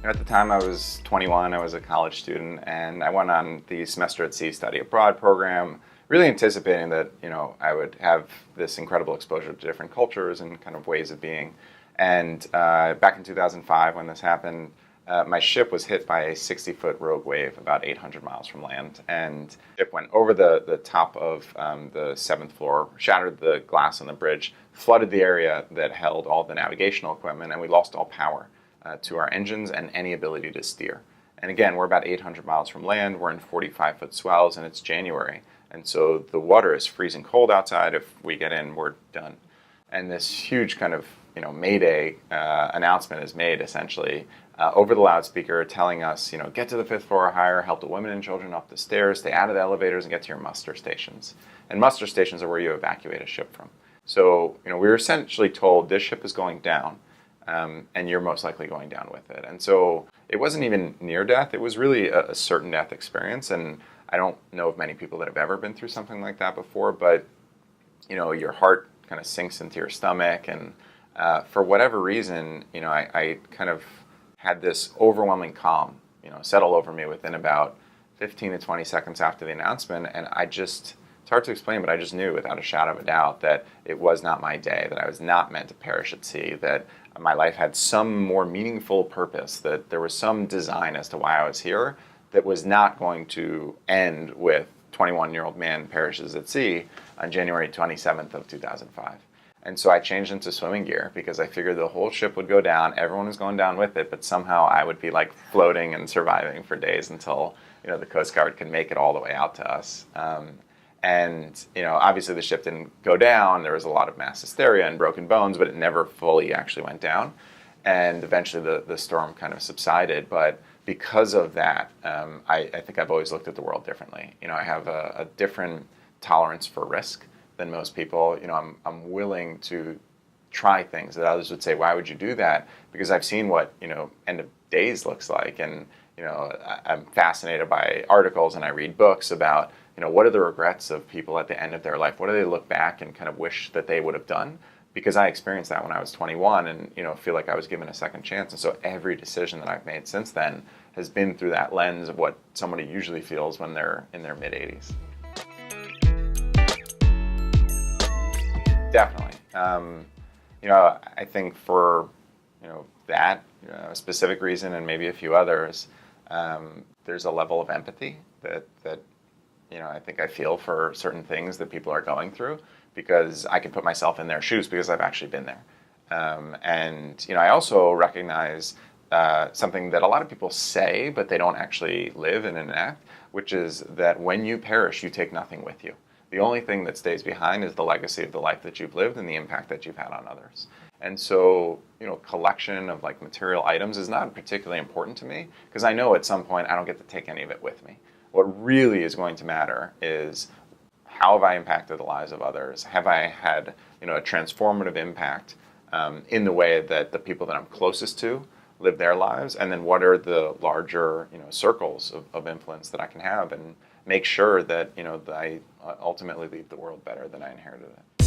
At the time I was 21, I was a college student, and I went on the semester at sea study abroad program, really anticipating that, I would have this incredible exposure to different cultures and kind of ways of being. And back in 2005 when this happened, my ship was hit by a 60-foot rogue wave about 800 miles from land, and it went over the top of the 7th floor, shattered the glass on the bridge, flooded the area that held all the navigational equipment, and we lost all power to our engines and any ability to steer. And again, we're about 800 miles from land, we're in 45-foot swells, and it's January. And so the water is freezing cold outside. If we get in, we're done. And this huge kind of, Mayday announcement is made, essentially, over the loudspeaker telling us, get to the 5th floor or higher, help the women and children up the stairs, stay out of the elevators, and get to your muster stations. And muster stations are where you evacuate a ship from. So, we were essentially told this ship is going down, and you're most likely going down with it. And so it wasn't even near death. It was really a certain death experience. And I don't know of many people that have ever been through something like that before, but, your heart kind of sinks into your stomach. And for whatever reason, I kind of had this overwhelming calm, settle over me within about 15 to 20 seconds after the announcement. And it's hard to explain, but I just knew without a shadow of a doubt that it was not my day, that I was not meant to perish at sea, that my life had some more meaningful purpose, that there was some design as to why I was here that was not going to end with 21-year-old man perishes at sea on January 27th of 2005. And so I changed into swimming gear because I figured the whole ship would go down, everyone was going down with it, but somehow I would be like floating and surviving for days until, the Coast Guard could make it all the way out to us. And, obviously the ship didn't go down. There was a lot of mass hysteria and broken bones, but it never fully actually went down. And eventually the storm kind of subsided. But because of that, I think I've always looked at the world differently. I have a different tolerance for risk than most people. I'm willing to try things that others would say, why would you do that? Because I've seen what, end of days looks like. And, I'm fascinated by articles and I read books about, what are the regrets of people at the end of their life? What do they look back and kind of wish that they would have done? Because I experienced that when I was 21 and, feel like I was given a second chance. And so every decision that I've made since then has been through that lens of what somebody usually feels when they're in their mid-80s. Definitely. I think for, that specific reason and maybe a few others, there's a level of empathy that I think I feel for certain things that people are going through because I can put myself in their shoes because I've actually been there. And I also recognize something that a lot of people say, but they don't actually live and enact, which is that when you perish, you take nothing with you. The only thing that stays behind is the legacy of the life that you've lived and the impact that you've had on others. And so, collection of like material items is not particularly important to me because I know at some point I don't get to take any of it with me. What really is going to matter is how have I impacted the lives of others? Have I had, a transformative impact in the way that the people that I'm closest to live their lives? And then what are the larger, circles of influence that I can have and make sure that, that I ultimately leave the world better than I inherited it.